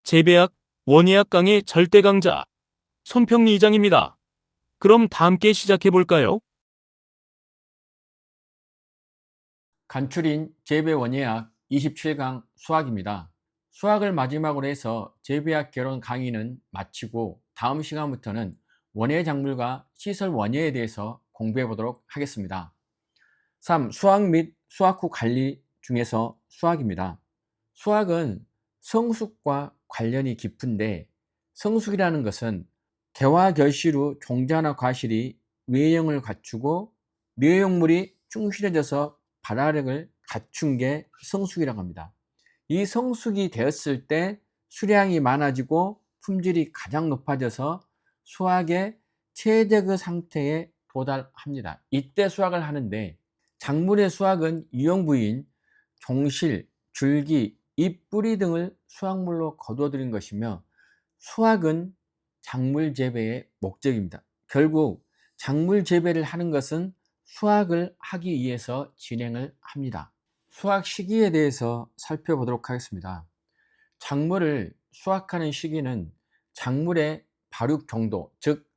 재배학, 원예학 강의 절대 강자 손평리 이장입니다. 그럼 다 함께 시작해 볼까요? 간추린 재배원예학 27강 수학입니다. 수학을 마지막으로 해서 재배학 개론 강의는 마치고 다음 시간부터는 원예작물과 시설 원예에 대해서 공부해 보도록 하겠습니다. 3. 수학 및 수학 후 관리 중에서 수학입니다. 수학은 성숙과 관련이 깊은데, 성숙이라는 것은 개화 결실 후 종자나 과실이 외형을 갖추고 내용물이 충실해져서 발화력을 갖춘 게 성숙이라고 합니다. 이 성숙이 되었을 때 수량이 많아지고 품질이 가장 높아져서 수학의 최적의 상태에 도달합니다. 이때 수학을 하는데, 작물의 수학은 유형부인 종실, 줄기, 잎, 뿌리 등을 수확물로 거두어들인 것이며, 수학은 작물 재배의 목적입니다. 결국 작물 재배를 하는 것은 수학을 하기 위해서 진행을 합니다. 수학 시기에 대해서 살펴보도록 하겠습니다. 작물을 수확하는 시기는 작물의 발육 정도, 즉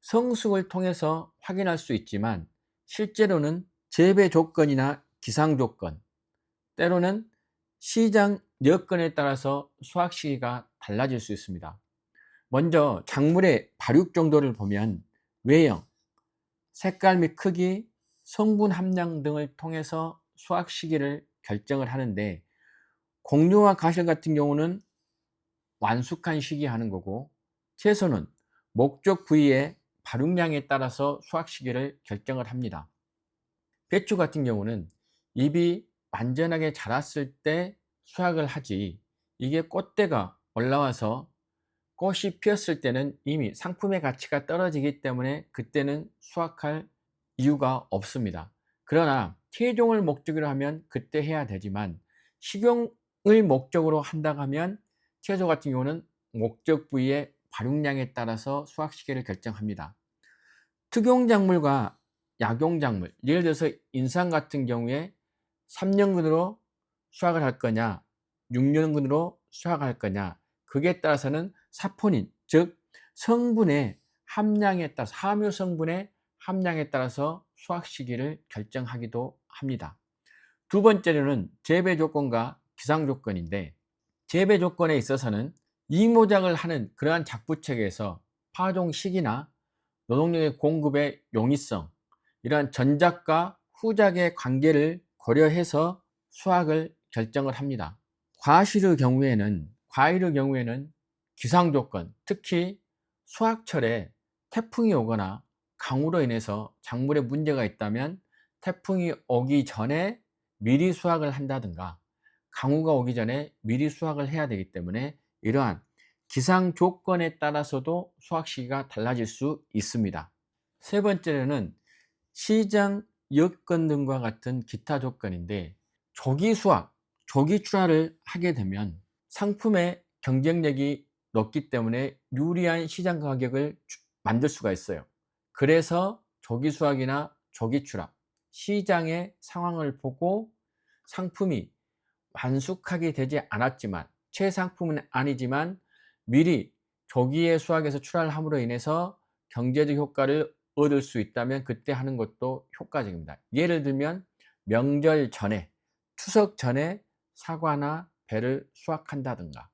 성숙을 통해서 확인할 수 있지만, 실제로는 재배 조건이나 기상 조건, 때로는 시장 여건에 따라서 수확 시기가 달라질 수 있습니다. 먼저 작물의 발육 정도를 보면 외형, 색깔 및 크기, 성분 함량 등을 통해서 수확 시기를 결정을 하는데, 곡류와 가실 같은 경우는 완숙한 시기 하는 거고, 채소는 목적 부위의 발육량에 따라서 수확 시기를 결정을 합니다. 배추 같은 경우는 잎이 완전하게 자랐을 때 수확을 하지, 이게 꽃대가 올라와서 꽃이 피었을 때는 이미 상품의 가치가 떨어지기 때문에 그때는 수확할 이유가 없습니다. 그러나 최종을 목적으로 하면 그때 해야 되지만, 식용을 목적으로 한다고 하면 채소 같은 경우는 목적 부위의 발육량에 따라서 수확 시기를 결정합니다. 특용작물과 약용작물, 예를 들어서 인삼 같은 경우에 3년근으로 수확을 할 거냐 6년근으로 수확할 거냐, 그에 따라서는 사포닌, 즉 성분의 함량에 따라서, 함유 성분의 함량에 따라서 수확 시기를 결정하기도 합니다. 두 번째로는 재배 조건과 기상 조건인데, 재배 조건에 있어서는 이모작을 하는 그러한 작부책에서 파종 시기나 노동력의 공급의 용이성, 이러한 전작과 후작의 관계를 고려해서 수확을 결정을 합니다. 과실의 경우에는 기상 조건, 특히 수확철에 태풍이 오거나 강우로 인해서 작물에 문제가 있다면 태풍이 오기 전에 미리 수확을 한다든가, 강우가 오기 전에 미리 수확을 해야 되기 때문에 이러한 기상 조건에 따라서도 수확 시기가 달라질 수 있습니다. 세 번째로는 시장 여건 등과 같은 기타 조건인데, 조기 수확, 조기 출하를 하게 되면 상품의 경쟁력이 높기 때문에 유리한 시장 가격을 만들 수가 있어요. 그래서 조기 수확이나 조기 출하, 시장의 상황을 보고 상품이 완숙하게 되지 않았지만, 최상품은 아니지만 미리 조기에 수확해서 출하를 함으로 인해서 경제적 효과를 얻을 수 있다면 그때 하는 것도 효과적입니다. 예를 들면 명절 전에, 추석 전에 사과나 배를 수확한다든가,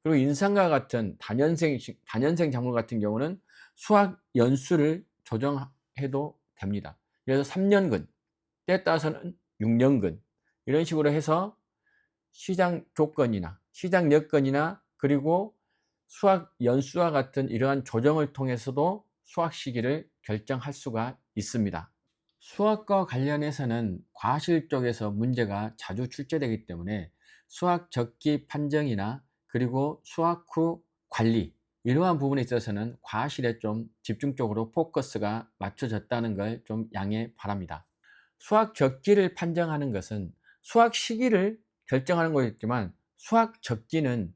그리고 인삼과 같은 단연생 작물 같은 경우는 수확 연수를 조정해도 됩니다. 그래서 3년근, 때에 따라서는 6년근, 이런 식으로 해서 시장 조건이나 시장 여건이나 그리고 수확 연수와 같은 이러한 조정을 통해서도 수확 시기를 결정할 수가 있습니다. 수확과 관련해서는 과실 쪽에서 문제가 자주 출제되기 때문에 수확 적기 판정이나 그리고 수확 후 관리, 이러한 부분에 있어서는 과실에 좀 집중적으로 포커스가 맞춰졌다는 걸 좀 양해 바랍니다. 수확 적기를 판정하는 것은 수확 시기를 결정하는 거겠지만, 수확 적기는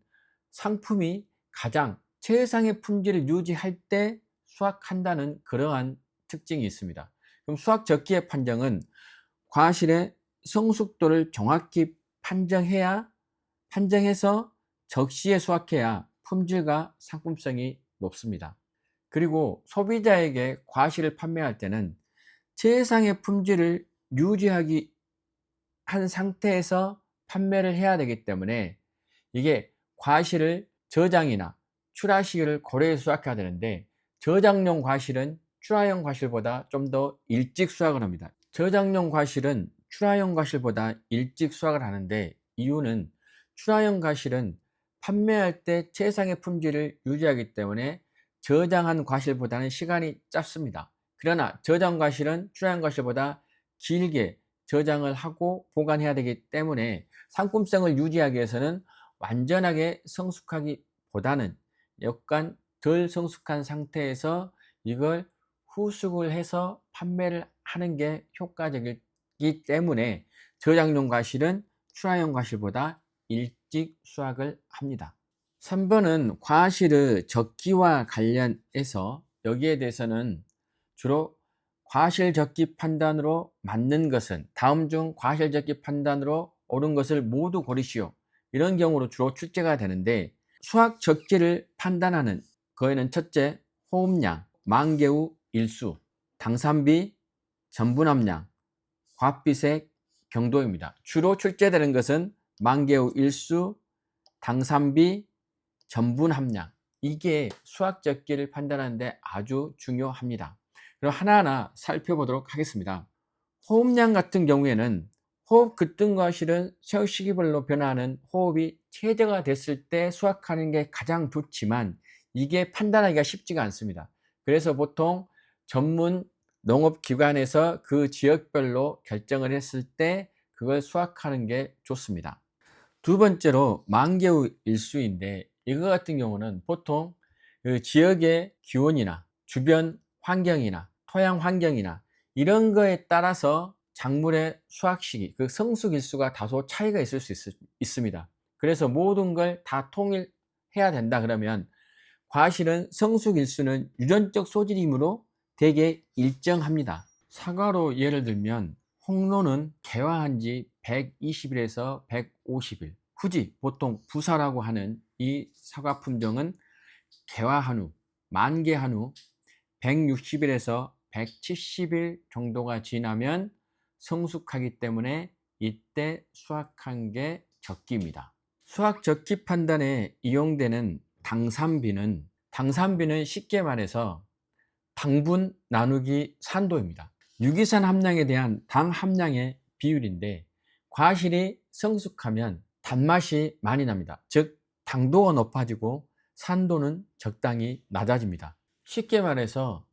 상품이 가장 최상의 품질을 유지할 때 수확한다는 그러한 특징이 있습니다. 그럼 수확 적기의 판정은 과실의 성숙도를 정확히 판정해서 적시에 수확해야 품질과 상품성이 높습니다. 그리고 소비자에게 과실을 판매할 때는 최상의 품질을 유지하기 한 상태에서 판매를 해야 되기 때문에 이게 과실을 저장이나 출하 시기를 고려해서 수확해야 되는데, 저장용 과실은 출하용 과실보다 좀 더 일찍 수확을 합니다. 저장용 과실은 출하용 과실보다 일찍 수확을 하는데, 이유는 출하용 과실은 판매할 때 최상의 품질을 유지하기 때문에 저장한 과실보다는 시간이 짧습니다. 그러나 저장 과실은 출하용 과실보다 길게 저장을 하고 보관해야 되기 때문에 상품성을 유지하기 위해서는 완전하게 성숙하기보다는 약간 덜 성숙한 상태에서 이걸 후숙을 해서 판매를 하는 게 효과적이기 때문에 저장용 과실은 출하용 과실보다 일찍 수확을 합니다. 3번은 과실의 적기와 관련해서 여기에 대해서는 주로 과실 적기 판단으로 맞는 것은 다음 중 과실 적기 판단으로 옳은 것을 모두 고르시오. 이런 경우로 주로 출제가 되는데, 수확 적기를 판단하는 거에는 첫째, 호흡량, 만개후 일수, 당산비, 전분함량, 과피색, 경도입니다. 주로 출제되는 것은 만개후 일수, 당산비, 전분 함량, 이게 수확 적기를 판단하는데 아주 중요합니다. 그럼 하나하나 살펴보도록 하겠습니다. 호흡량 같은 경우에는 호흡 급등과 실은 세후 시기별로 변화하는 호흡이 최저가 됐을 때 수확하는 게 가장 좋지만 이게 판단하기가 쉽지가 않습니다. 그래서 보통 전문 농업기관에서 그 지역별로 결정을 했을 때 그걸 수확하는 게 좋습니다. 두 번째로 만개후 일수인데, 이거 같은 경우는 보통 그 지역의 기온이나 주변 환경이나 토양 환경이나 이런 거에 따라서 작물의 수확 시기, 그 성숙 일수가 다소 차이가 있을 수 있습니다. 그래서 모든 걸 다 통일해야 된다 그러면 과실은 성숙 일수는 유전적 소질이므로 대개 일정합니다. 사과로 예를 들면 홍로는 개화한 지 120일에서 150일, 후지 보통 부사라고 하는 이 사과 품종은 개화한 후, 만개한 후 160일에서 170일 정도가 지나면 성숙하기 때문에 이때 수확한 게 적기입니다. 수확 적기 판단에 이용되는 당산비는 쉽게 말해서 당분 나누기 산도입니다. 유기산 함량에 대한 당 함량의 비율인데, 과실이 성숙하면 단맛이 많이 납니다. 즉 당도가 높아지고 산도는 적당히 낮아집니다. 쉽게 말해서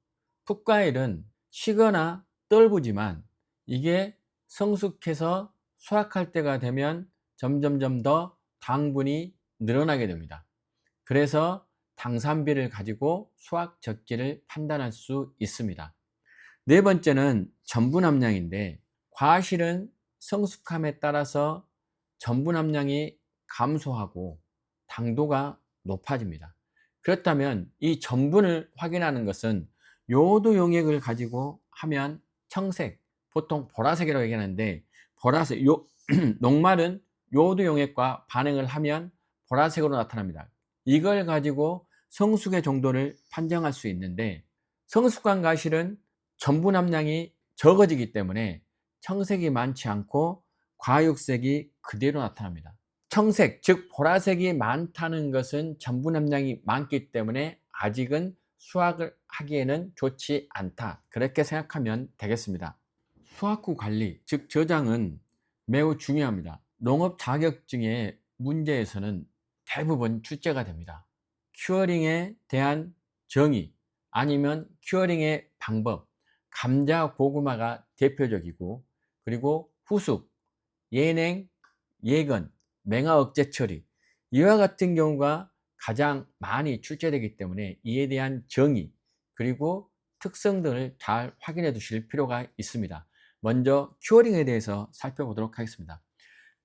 풋과일은 시거나 떨부지만 이게 성숙해서 수확할 때가 되면 점점점 더 당분이 늘어나게 됩니다. 그래서 당산비를 가지고 수확 적기를 판단할 수 있습니다. 네 번째는 전분 함량인데, 과실은 성숙함에 따라서 전분 함량이 감소하고 당도가 높아집니다. 그렇다면 이 전분을 확인하는 것은 요도 용액을 가지고 하면 청색, 보통 보라색이라고 얘기하는데, 보라색, 녹말은 요도 용액과 반응을 하면 보라색으로 나타납니다. 이걸 가지고 성숙의 정도를 판정할 수 있는데, 성숙한 과실은 전분 함량이 적어지기 때문에 청색이 많지 않고 과육색이 그대로 나타납니다. 청색, 즉 보라색이 많다는 것은 전분 함량이 많기 때문에 아직은 수확을 하기에는 좋지 않다, 그렇게 생각하면 되겠습니다. 수확 후 관리, 즉 저장은 매우 중요합니다. 농업 자격증의 문제에서는 대부분 출제가 됩니다. 큐어링에 대한 정의, 아니면 큐어링의 방법, 감자, 고구마가 대표적이고, 그리고 후숙, 예냉, 예건, 맹아 억제 처리, 이와 같은 경우가 가장 많이 출제되기 때문에 이에 대한 정의 그리고 특성 등을 잘 확인해 두실 필요가 있습니다. 먼저 큐어링에 대해서 살펴보도록 하겠습니다.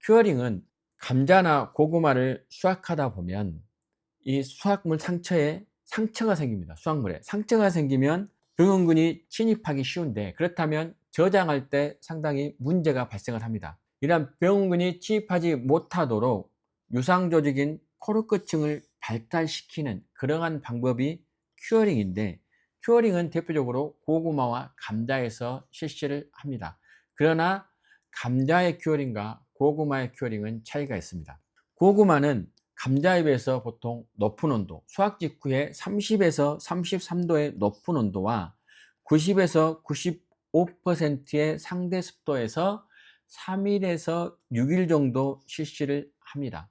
큐어링은 감자나 고구마를 수확하다 보면 이 수확물 상처에 상처가 생깁니다. 수확물에 상처가 생기면 병원균이 침입하기 쉬운데, 그렇다면 저장할 때 상당히 문제가 발생을 합니다. 이러한 병원균이 침입하지 못하도록 유상조직인 코르크층을 발달시키는 그러한 방법이 큐어링인데, 큐어링은 대표적으로 고구마와 감자에서 실시를 합니다. 그러나 감자의 큐어링과 고구마의 큐어링은 차이가 있습니다. 고구마는 감자에 비해서 보통 높은 온도, 수확 직후에 30에서 33도의 높은 온도와 90에서 95%의 상대 습도에서 3일에서 6일 정도 실시를 합니다.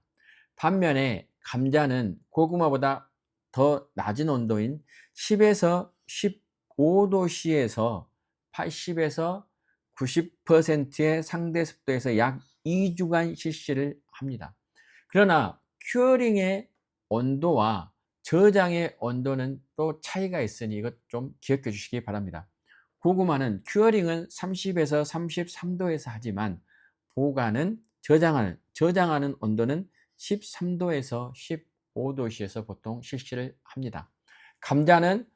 반면에 감자는 고구마보다 더 낮은 온도인 10에서 15도씨에서 80에서 90%의 상대 습도에서 약 2주간 실시를 합니다. 그러나 큐어링의 온도와 저장의 온도는 또 차이가 있으니 이것 좀 기억해 주시기 바랍니다. 고구마는 큐어링은 30에서 33도에서 하지만 보관은 저장하는 온도는 13도에서 15도씨에서 보통 실시를 합니다. 감자는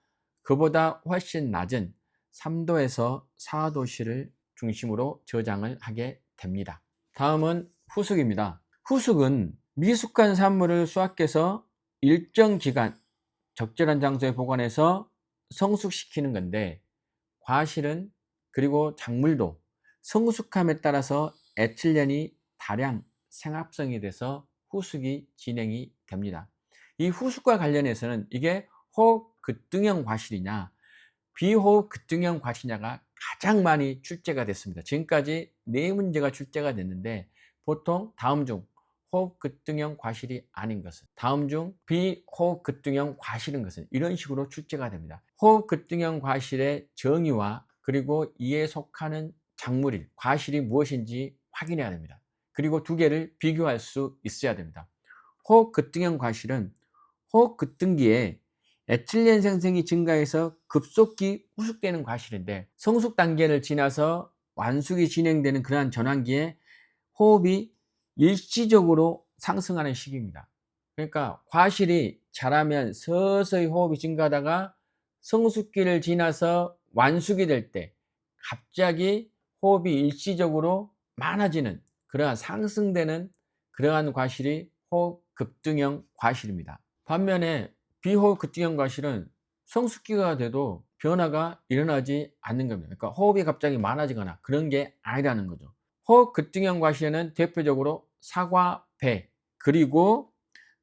그보다 훨씬 낮은 3도에서 4도씨를 중심으로 저장을 하게 됩니다. 다음은 후숙입니다. 후숙은 미숙한 산물을 수확해서 일정 기간 적절한 장소에 보관해서 성숙시키는 건데, 과실은 그리고 작물도 성숙함에 따라서 에틸렌이 다량 생합성이 돼서 후숙이 진행이 됩니다. 이 후숙과 관련해서는 이게 호흡급등형 과실이냐 비호흡급등형 과실이냐가 가장 많이 출제가 됐습니다. 지금까지 4문제가 출제가 됐는데, 보통 다음 중 호흡급등형 과실이 아닌 것은, 다음 중 비호흡급등형 과실인 것은, 이런 식으로 출제가 됩니다. 호흡급등형 과실의 정의와 그리고 이에 속하는 작물일, 과실이 무엇인지 확인해야 됩니다. 그리고 두 개를 비교할 수 있어야 됩니다. 호흡급등형 과실은 호흡급등기에 에틸렌 생성이 증가해서 급속히 후숙되는 과실인데, 성숙 단계를 지나서 완숙이 진행되는 그러한 전환기에 호흡이 일시적으로 상승하는 시기입니다. 그러니까 과실이 자라면 서서히 호흡이 증가하다가 성숙기를 지나서 완숙이 될 때 갑자기 호흡이 일시적으로 많아지는, 그러한 상승되는 그러한 과실이 호흡급등형 과실입니다. 반면에 비호흡급등형 과실은 성숙기가 돼도 변화가 일어나지 않는 겁니다. 그러니까 호흡이 갑자기 많아지거나 그런 게 아니라는 거죠. 호흡급등형 과실에는 대표적으로 사과, 배, 그리고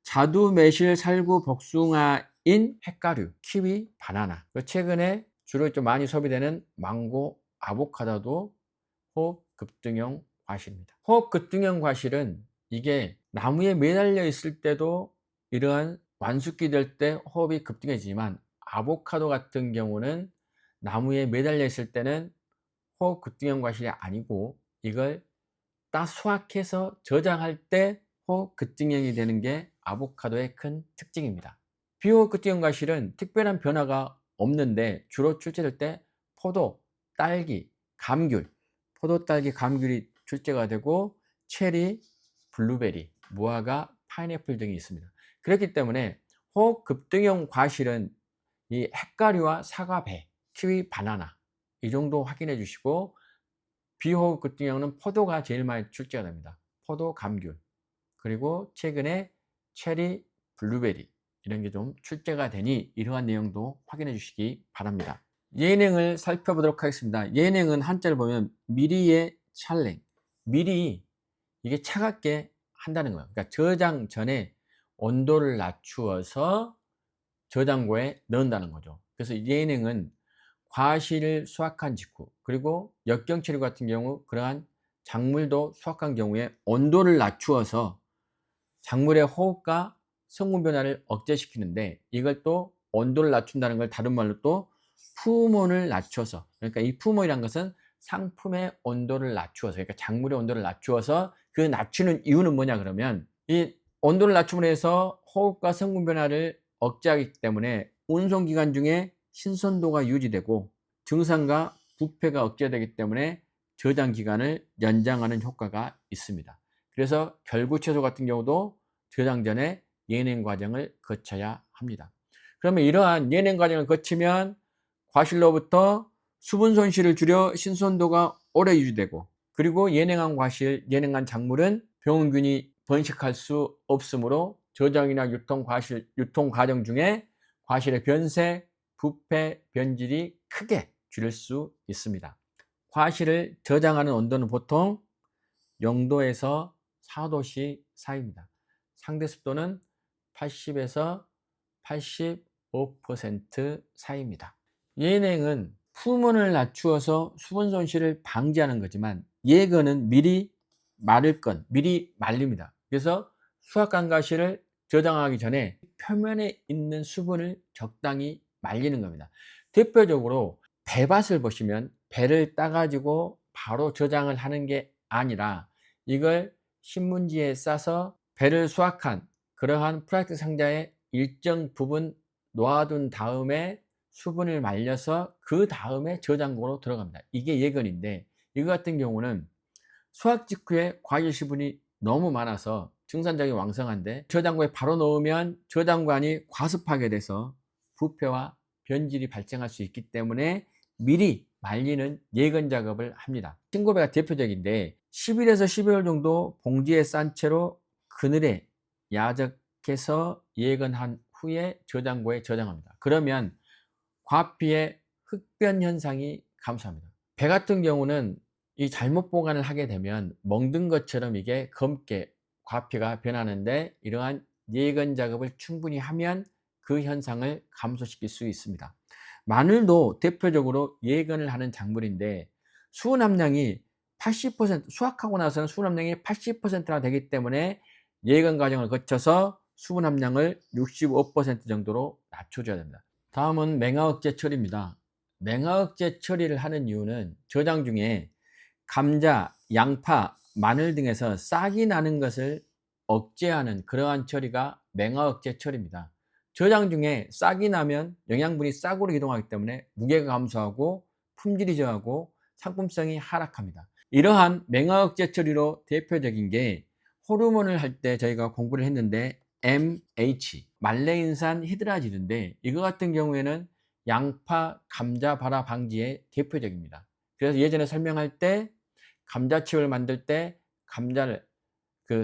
자두, 매실, 살구, 복숭아인 핵가류, 키위, 바나나, 최근에 주로 좀 많이 소비되는 망고, 아보카도도 호흡급등형 과실입니다. 호흡급등형 과실은 이게 나무에 매달려 있을 때도 이러한 완숙기 될 때 호흡이 급등해지지만, 아보카도 같은 경우는 나무에 매달려 있을 때는 호흡급등형 과실이 아니고 이걸 따 수확해서 저장할 때 호흡급등형이 되는 게 아보카도의 큰 특징입니다. 비호흡급등형 과실은 특별한 변화가 없는데 주로 출제될 때 포도, 딸기, 감귤, 포도, 딸기, 감귤이 출제가 되고, 체리, 블루베리, 무화과, 파인애플 등이 있습니다. 그렇기 때문에 호흡급등형 과실은 이 핵가류와 사과, 배, 키위, 바나나 이 정도 확인해 주시고, 비호흡급등형은 포도가 제일 많이 출제가 됩니다. 포도, 감귤, 그리고 최근에 체리, 블루베리 이런 게 좀 출제가 되니 이러한 내용도 확인해 주시기 바랍니다. 예냉을 살펴보도록 하겠습니다. 예냉은 한자를 보면 미리의 찰냉, 미리 이게 차갑게 한다는 거예요. 그러니까 저장 전에 온도를 낮추어서 저장고에 넣는다는 거죠. 그래서 예냉은 과실을 수확한 직후, 그리고 역경처리 같은 경우 그러한 작물도 수확한 경우에 온도를 낮추어서 작물의 호흡과 성분 변화를 억제시키는데, 이걸 또 온도를 낮춘다는 걸 다른 말로 또 푸몬을 낮춰서, 그러니까 이 푸몬이란 것은 상품의 온도를 낮추어서, 그러니까 작물의 온도를 낮추어서, 그 낮추는 이유는 뭐냐 그러면 이 온도를 낮춤으로 해서 호흡과 성분 변화를 억제하기 때문에 운송 기간 중에 신선도가 유지되고 증상과 부패가 억제되기 때문에 저장 기간을 연장하는 효과가 있습니다. 그래서 결구채소 같은 경우도 저장 전에 예냉 과정을 거쳐야 합니다. 그러면 이러한 예냉 과정을 거치면 과실로부터 수분 손실을 줄여 신선도가 오래 유지되고, 그리고 예냉한 과실, 예냉한 작물은 병원균이 번식할 수 없으므로 저장이나 유통 과정 중에 과실의 변색, 부패, 변질이 크게 줄일 수 있습니다. 과실을 저장하는 온도는 보통 0도에서 4도씨 사이입니다. 상대 습도는 80에서 85% 사이입니다. 예냉은 품원을 낮추어서 수분 손실을 방지하는 거지만 예건은 미리 마를 건, 미리 말립니다. 그래서 수확간과실을 저장하기 전에 표면에 있는 수분을 적당히 말리는 겁니다. 대표적으로 배밭을 보시면 배를 따가지고 바로 저장을 하는 게 아니라 이걸 신문지에 싸서 배를 수확한 그러한 플라스틱 상자에 일정 부분 놓아둔 다음에 수분을 말려서 그 다음에 저장고로 들어갑니다. 이게 예건인데 이거 같은 경우는 수확 직후에 과일 수분이 너무 많아서 증산작이 왕성한데 저장고에 바로 넣으면 저장관이 과습하게 돼서 부패와 변질이 발생할 수 있기 때문에 미리 말리는 예건 작업을 합니다. 신고배가 대표적인데 10일에서 12월 정도 봉지에 싼 채로 그늘에 야적해서 예건한 후에 저장고에 저장합니다. 그러면 과피의 흑변 현상이 감소합니다. 배 같은 경우는 이 잘못 보관을 하게 되면 멍든 것처럼 이게 검게 과피가 변하는데 이러한 예건 작업을 충분히 하면 그 현상을 감소시킬 수 있습니다. 마늘도 대표적으로 예건을 하는 작물인데 수분 함량이 80% 수확하고 나서는 수분 함량이 80%나 되기 때문에 예건 과정을 거쳐서 수분 함량을 65% 정도로 낮춰줘야 됩니다. 다음은 맹아억제 처리입니다. 맹아억제 처리를 하는 이유는 저장 중에 감자, 양파, 마늘 등에서 싹이 나는 것을 억제하는 그러한 처리가 맹아억제 처리입니다. 저장 중에 싹이 나면 영양분이 싹으로 이동하기 때문에 무게가 감소하고 품질이 저하고 상품성이 하락합니다. 이러한 맹아억제 처리로 대표적인 게 호르몬을 할 때 저희가 공부를 했는데 MH, 말레인산 히드라질인데 이거 같은 경우에는 양파, 감자 발화 방지에 대표적입니다. 그래서 예전에 설명할 때 감자칩을 만들 때 감자를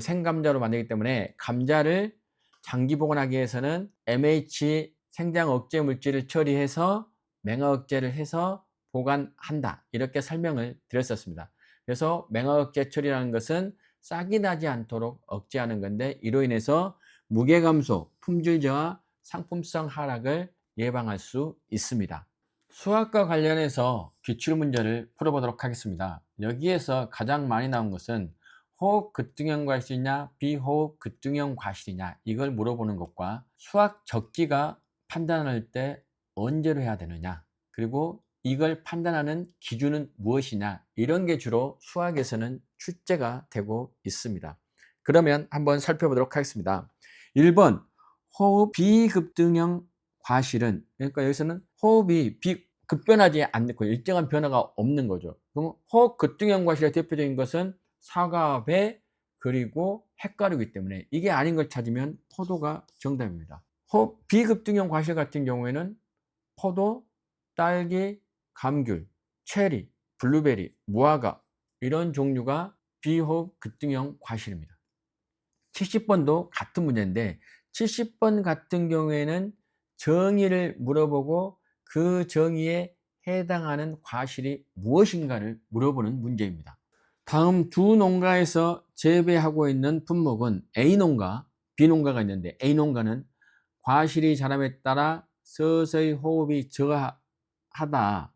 생감자로 만들기 때문에 감자를 장기 보관하기 위해서는 MH 생장 억제 물질을 처리해서 맹아 억제를 해서 보관한다 이렇게 설명을 드렸었습니다. 그래서 맹아 억제 처리라는 것은 싹이 나지 않도록 억제하는 건데 이로 인해서 무게 감소, 품질 저하, 상품성 하락을 예방할 수 있습니다. 수학과 관련해서 기출 문제를 풀어보도록 하겠습니다. 여기에서 가장 많이 나온 것은 호흡 급등형 과실이냐 비호흡 급등형 과실이냐 이걸 물어보는 것과 수학 적기가 판단할 때 언제로 해야 되느냐 그리고 이걸 판단하는 기준은 무엇이냐 이런 게 주로 수학에서는 출제가 되고 있습니다. 그러면 한번 살펴보도록 하겠습니다. 1번 호흡 비급등형 과실은 그러니까 여기서는 호흡이 급변하지 않고 일정한 변화가 없는 거죠. 그럼 호흡 급등형 과실의 대표적인 것은 사과, 배 그리고 햇가루이기 때문에 이게 아닌 걸 찾으면 포도가 정답입니다. 호흡 비급등형 과실 같은 경우에는 포도, 딸기, 감귤, 체리, 블루베리, 무화과 이런 종류가 비호흡 급등형 과실입니다. 70번도 같은 문제인데 70번 같은 경우에는 정의를 물어보고 그 정의에 해당하는 과실이 무엇인가를 물어보는 문제입니다. 다음 두 농가에서 재배하고 있는 품목은 A농가, B농가가 있는데 A농가는 과실이 자람에 따라 서서히 호흡이 저하다.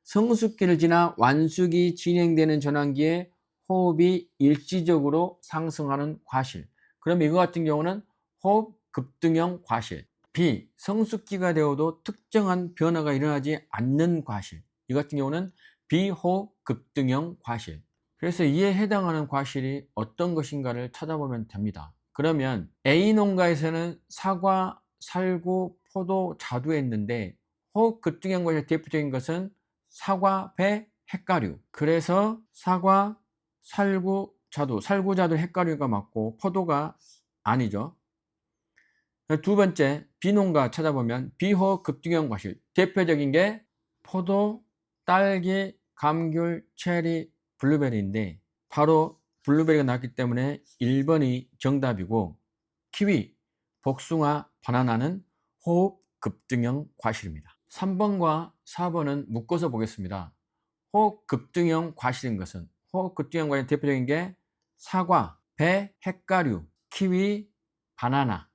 성숙기를 지나 완숙이 진행되는 전환기에 호흡이 일시적으로 상승하는 과실. 그럼 이거 같은 경우는 호흡 급등형 과실. B. 성숙기가 되어도 특정한 변화가 일어나지 않는 과실. 이 같은 경우는 비호흡 급등형 과실. 그래서 이에 해당하는 과실이 어떤 것인가를 찾아보면 됩니다. 그러면 A 농가에서는 사과, 살구, 포도, 자두 했는데 호흡 급등형 과실 대표적인 것은 사과, 배, 햇가류. 그래서 사과, 살구, 자두, 살구, 자두, 햇가류가 맞고 포도가 아니죠. 두 번째 비농가 찾아보면 비호흡 급등형 과실 대표적인 게 포도, 딸기, 감귤, 체리, 블루베리인데 바로 블루베리가 나왔기 때문에 1번이 정답이고 키위, 복숭아, 바나나는 호흡 급등형 과실입니다. 3번과 4번은 묶어서 보겠습니다. 호흡 급등형 과실인 것은, 호흡 급등형 과실 대표적인 게 사과, 배, 핵가류, 키위, 바나나,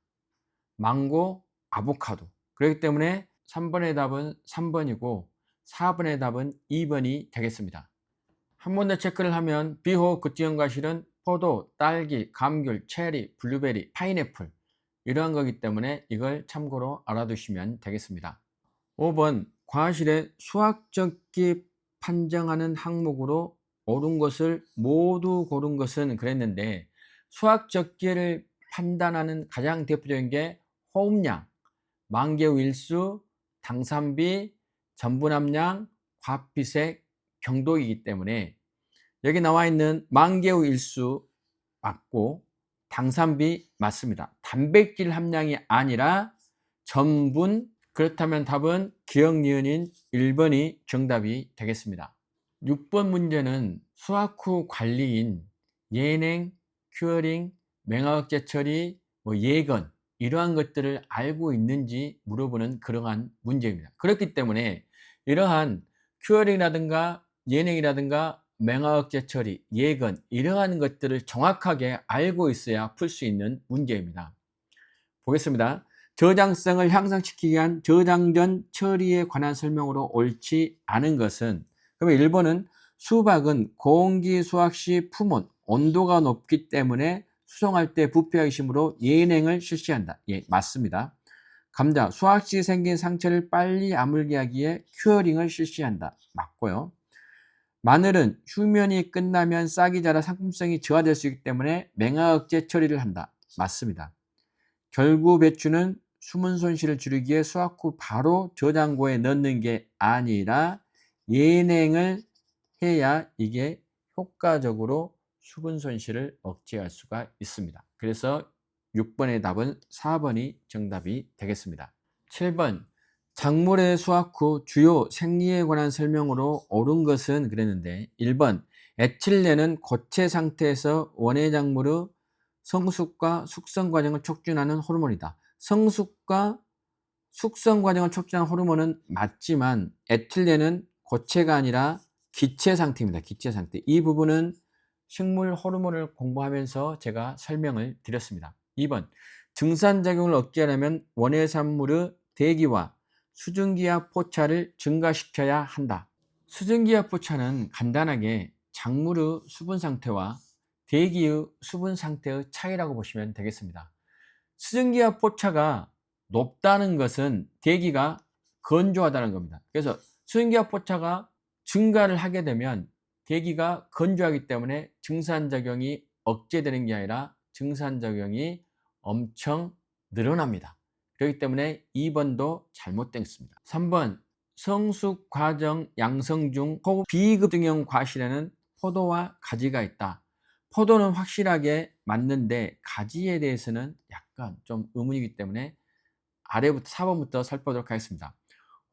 망고, 아보카도. 그렇기 때문에 3번의 답은 3번이고 4번의 답은 2번이 되겠습니다. 한 번 더 체크를 하면 비호흡 급등형 과실은 포도, 딸기, 감귤, 체리, 블루베리, 파인애플 이러한 거기 때문에 이걸 참고로 알아두시면 되겠습니다. 5번 과실의 수학적기 판정하는 항목으로 옳은 것을 모두 고른 것은 그랬는데, 수학적기를 판단하는 가장 대표적인 게 호흡량, 만개후 일수, 당산비, 전분함량, 과피색, 경도이기 때문에 여기 나와 있는 만개후 일수 맞고 당산비 맞습니다. 단백질 함량이 아니라 전분. 그렇다면 답은 기억 니은인 1번이 정답이 되겠습니다. 6번 문제는 수학 후 관리인 예냉, 큐어링, 맹화학제 처리, 예건 이러한 것들을 알고 있는지 물어보는 그러한 문제입니다. 그렇기 때문에 이러한 큐어링이라든가 예냉이라든가 맹화학제 처리, 예건 이러한 것들을 정확하게 알고 있어야 풀 수 있는 문제입니다. 보겠습니다. 저장성을 향상시키기 위한 저장 전 처리에 관한 설명으로 옳지 않은 것은, 그러면 1번은 수박은 공기 수확 시 품온 온도가 높기 때문에 수송할 때 부패하기 쉬우므로 예냉을 실시한다. 예, 맞습니다. 감자 수확 시 생긴 상처를 빨리 아물게 하기 위해 큐어링을 실시한다. 맞고요. 마늘은 휴면이 끝나면 싹이 자라 상품성이 저하될 수 있기 때문에 맹화억제 처리를 한다. 맞습니다. 결구 배추는 숨은 손실을 줄이기 위해 수확 후 바로 저장고에 넣는 게 아니라 예냉을 해야 이게 효과적으로 수분 손실을 억제할 수가 있습니다. 그래서 6번의 답은 4번이 정답이 되겠습니다. 7번 작물의 수확 후 주요 생리에 관한 설명으로 옳은 것은 그랬는데, 1번 에틸렌은 고체 상태에서 원예 작물의 성숙과 숙성 과정을 촉진하는 호르몬이다. 성숙과 숙성 과정을 촉진하는 호르몬은 맞지만 에틸렌은 고체가 아니라 기체 상태입니다. 기체 상태. 이 부분은 식물 호르몬을 공부하면서 제가 설명을 드렸습니다. 2번 증산작용을 억제하려면 원예산물의 대기와 수증기와 포차를 증가시켜야 한다. 수증기와 포차는 간단하게 작물의 수분 상태와 대기의 수분 상태의 차이라고 보시면 되겠습니다. 수증기와 포차가 높다는 것은 대기가 건조하다는 겁니다. 그래서 수증기와 포차가 증가를 하게 되면 대기가 건조하기 때문에 증산작용이 억제되는 게 아니라 증산작용이 엄청 늘어납니다. 그렇기 때문에 2번도 잘못됐습니다. 3번 성숙 과정 양성 중 호흡 비급등형 과실에는 포도와 가지가 있다. 포도는 확실하게 맞는데 가지에 대해서는 약간 좀 의문이기 때문에 아래부터 4번부터 살펴보도록 하겠습니다.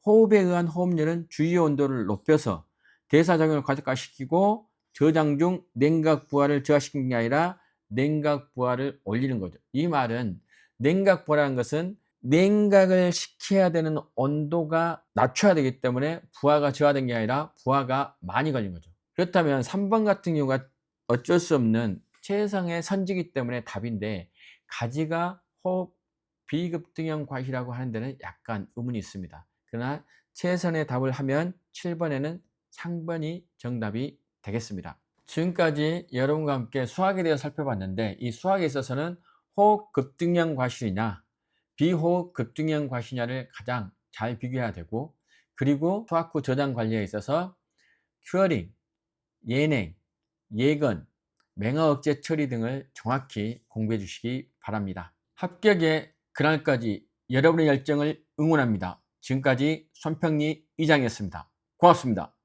호흡에 의한 호흡열은 주요 온도를 높여서 대사작용을 과적화시키고 저장 중 냉각 부하를 저하시키는 게 아니라 냉각 부하를 올리는 거죠. 이 말은 냉각 부하라는 것은 냉각을 시켜야 되는 온도가 낮춰야 되기 때문에 부하가 저하된 게 아니라 부하가 많이 걸린 거죠. 그렇다면 3번 같은 경우가 어쩔 수 없는 최상의 선지기 때문에 답인데, 가지가 호흡 비급등형 과실이라고 하는 데는 약간 의문이 있습니다. 그러나 최선의 답을 하면 7번에는 상번이 정답이 되겠습니다. 지금까지 여러분과 함께 수학에 대해 살펴봤는데, 이 수학에 있어서는 호흡 급등형 과실이냐 비호흡 급등형 과실이냐를 가장 잘 비교해야 되고, 그리고 수학 후 저장 관리에 있어서 큐어링, 예냉, 예건, 맹화 억제 처리 등을 정확히 공부해 주시기 바랍니다. 합격의 그날까지 여러분의 열정을 응원합니다. 지금까지 손평리 이장이었습니다. 고맙습니다.